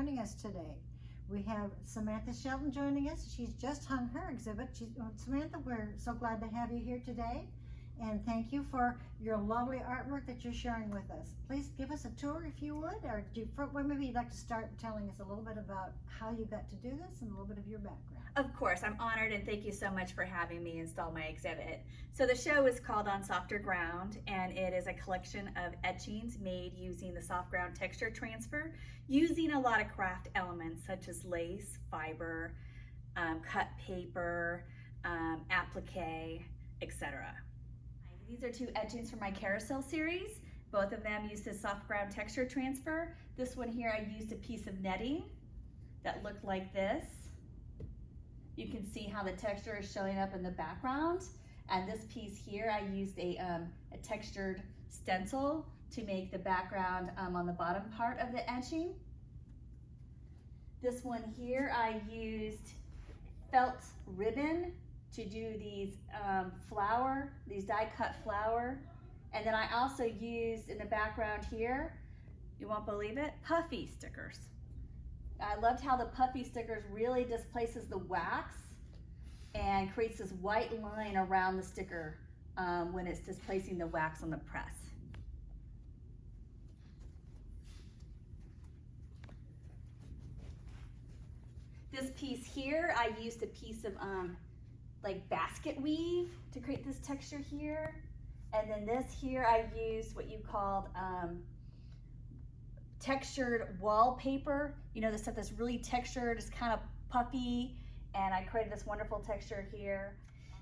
joining us today. We have Samantha Shelton joining us. She's just hung her exhibit. Samantha, we're so glad to have you here today. And thank you for your lovely artwork that you're sharing with us. Please give us a tour if you would, or maybe you'd like to start telling us a little bit about how you got to do this and a little bit of your background. Of course, I'm honored and thank you so much for having me install my exhibit. So the show is called On Softer Ground, and it is a collection of etchings made using the soft ground texture transfer, using a lot of craft elements such as lace, fiber, cut paper, applique, etc. These are two etchings from my carousel series. Both of them use the soft ground texture transfer. This one here, I used a piece of netting that looked like this. You can see how the texture is showing up in the background. And this piece here, I used a textured stencil to make the background on the bottom part of the etching. This one here, I used felt ribbon to do these these die cut flower. And then I also used in the background here, you won't believe it, puffy stickers. I loved how the puffy stickers really displaces the wax and creates this white line around the sticker when it's displacing the wax on the press. This piece here, I used a piece of like basket weave to create this texture here. And then this here, I used what you called textured wallpaper. You know, the stuff that's really textured, it's kind of puffy, and I created this wonderful texture here.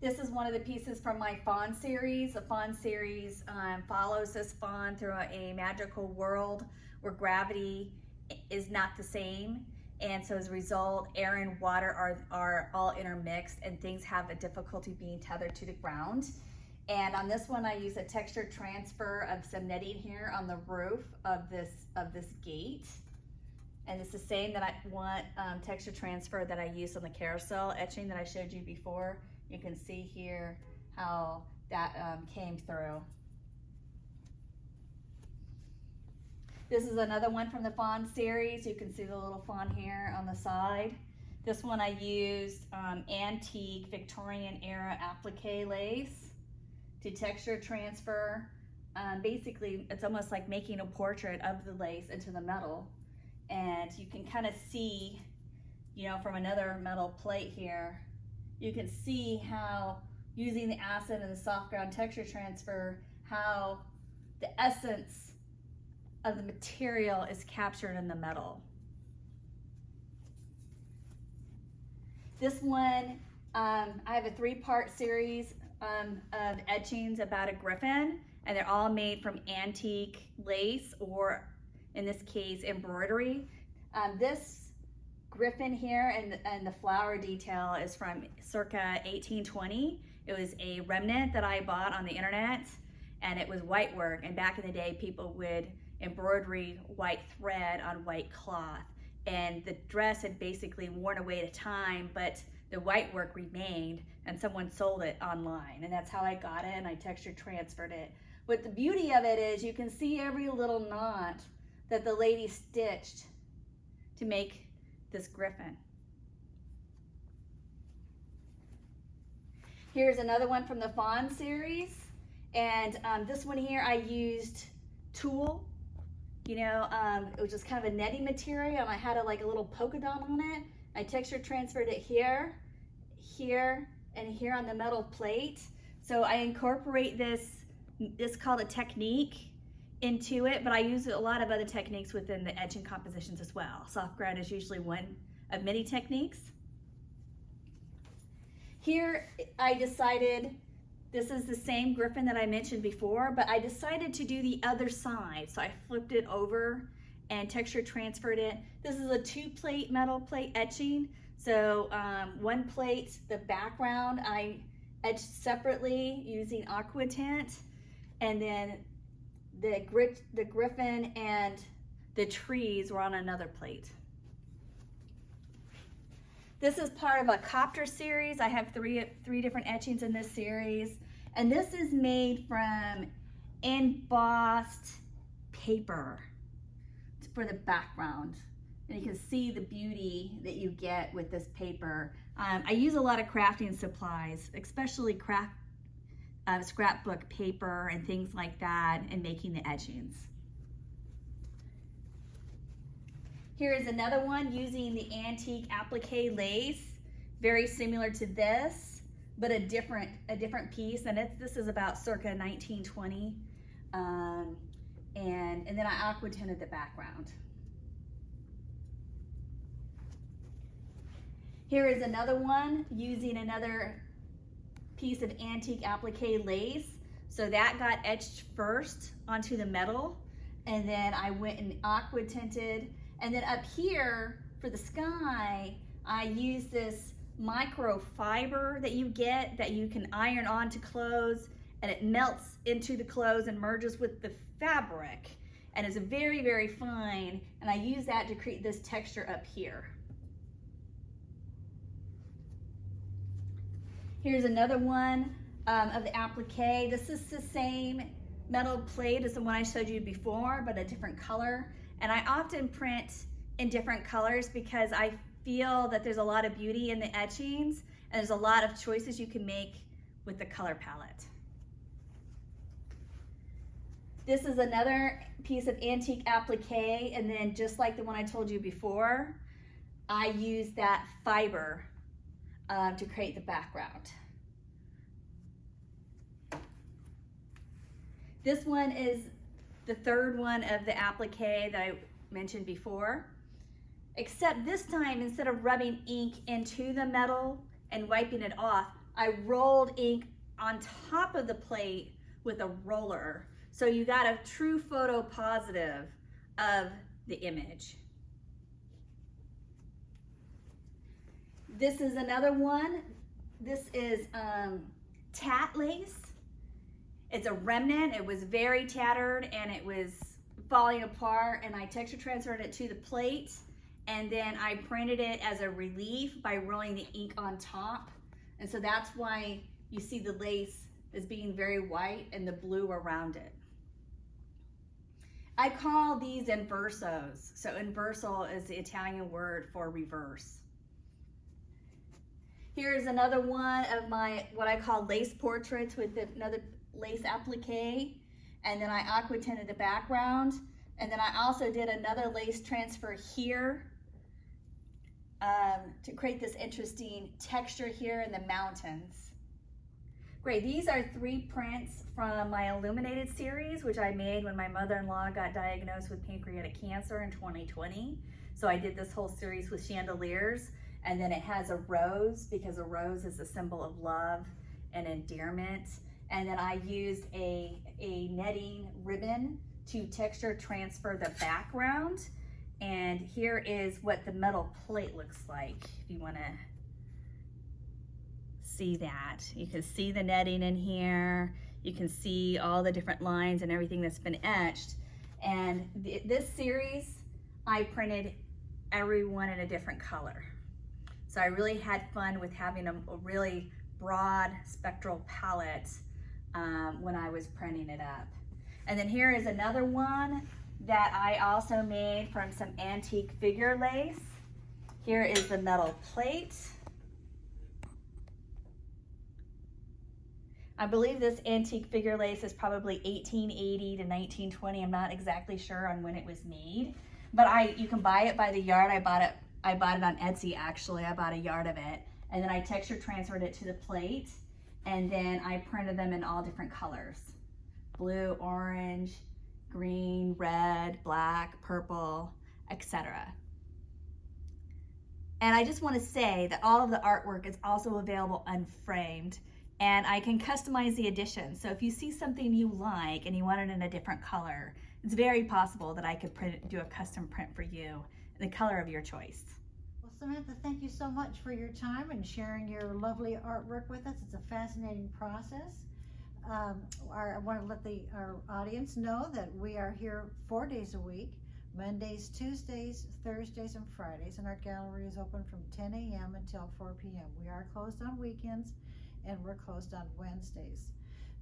This is one of the pieces from my fawn series. The fawn series follows this fawn through a magical world where gravity is not the same. And so as a result, air and water are all intermixed and things have a difficulty being tethered to the ground. And on this one, I use a texture transfer of some netting here on the roof of this gate. And it's the same texture transfer that I used on the carousel etching that I showed you before. You can see here how that came through. This is another one from the fawn series. You can see the little fawn here on the side. This one I used antique Victorian era applique lace to texture transfer. Basically, it's almost like making a portrait of the lace into the metal. And you can kind of see, you know, from another metal plate here, you can see how using the acid and the soft ground texture transfer, how the essence of the material is captured in the metal. This one, I have a 3-part series of etchings about a griffin, and they're all made from antique lace, or in this case, embroidery. This griffin here and the flower detail is from circa 1820. It was a remnant that I bought on the internet, and it was white work. And back in the day, people would embroidery white thread on white cloth, and the dress had basically worn away to time, but the white work remained, and someone sold it online, and that's how I got it, and I texture transferred it. But the beauty of it is you can see every little knot that the lady stitched to make this griffin. Here's another one from the fawn series, and this one here I used tulle. You know, it was just kind of a netting material, and I had like a little polka dot on it. I texture transferred it here, here, and here on the metal plate. So I incorporate this called a technique into it, but I use a lot of other techniques within the etching compositions as well. Soft ground is usually one of many techniques. Here I decided, this is the same griffin that I mentioned before, but I decided to do the other side. So I flipped it over and texture transferred it. This is a 2-plate metal plate etching. So one plate, the background, I etched separately using aqua tint, and then the griffin and the trees were on another plate. This is part of a copter series. I have three different etchings in this series. And this is made from embossed paper for the background. And you can see the beauty that you get with this paper. I use a lot of crafting supplies, especially scrapbook paper and things like that, in making the etchings. Here is another one using the antique applique lace, very similar to this, but a different piece, and this is about circa 1920. And then I aqua tinted the background. Here is another one using another piece of antique applique lace. So that got etched first onto the metal, and then I went and aqua tinted. And then up here for the sky, I used this microfiber that you get that you can iron onto clothes, and it melts into the clothes and merges with the fabric, and it's very, very fine. And I use that to create this texture up here. Here's another one of the applique. This is the same metal plate as the one I showed you before, but a different color. And I often print in different colors because I feel that there's a lot of beauty in the etchings, and there's a lot of choices you can make with the color palette. This is another piece of antique applique, and then just like the one I told you before, I use that fiber to create the background. This one is the third one of the applique that I mentioned before, except this time, instead of rubbing ink into the metal and wiping it off, I rolled ink on top of the plate with a roller. So you got a true photo positive of the image. This is another one. This is tat lace. It's a remnant. It was very tattered and it was falling apart, and I texture transferred it to the plate, and then I printed it as a relief by rolling the ink on top. And so that's why you see the lace as being very white and the blue around it. I call these inversos. So inverso is the Italian word for reverse. Here's another one of my, what I call lace portraits with another lace applique. And then I aqua tinted the background. And then I also did another lace transfer here to create this interesting texture here in the mountains. Great, these are 3 prints from my illuminated series, which I made when my mother-in-law got diagnosed with pancreatic cancer in 2020. So I did this whole series with chandeliers, and then it has a rose because a rose is a symbol of love and endearment. And then I used a netting ribbon to texture transfer the background. And here is what the metal plate looks like, if you wanna see that. You can see the netting in here. You can see all the different lines and everything that's been etched. And this series, I printed everyone in a different color. So I really had fun with having a really broad spectral palette when I was printing it up. And then here is another one that I also made from some antique figure lace. Here is the metal plate. I believe this antique figure lace is probably 1880 to 1920. I'm not exactly sure on when it was made, but you can buy it by the yard. I bought it on Etsy, actually. I bought a yard of it, and then I texture transferred it to the plate, and then I printed them in all different colors: blue, orange, green, red, black, purple, etc. And I just want to say that all of the artwork is also available unframed, and I can customize the edition. So if you see something you like and you want it in a different color, it's very possible that I could do a custom print for you in the color of your choice. Well, Samantha, thank you so much for your time and sharing your lovely artwork with us. It's a fascinating process. I want to let our audience know that we are here 4 days a week, Mondays, Tuesdays, Thursdays, and Fridays, and our gallery is open from 10 a.m. until 4 p.m. We are closed on weekends, and we're closed on Wednesdays.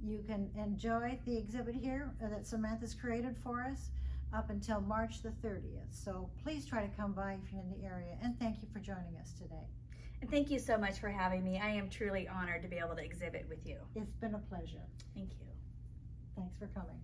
You can enjoy the exhibit here that Samantha's created for us. up until March the 30th. So please try to come by if you're in the area, and thank you for joining us today. And thank you so much for having me. I am truly honored to be able to exhibit with you. It's been a pleasure. Thank you. Thanks for coming.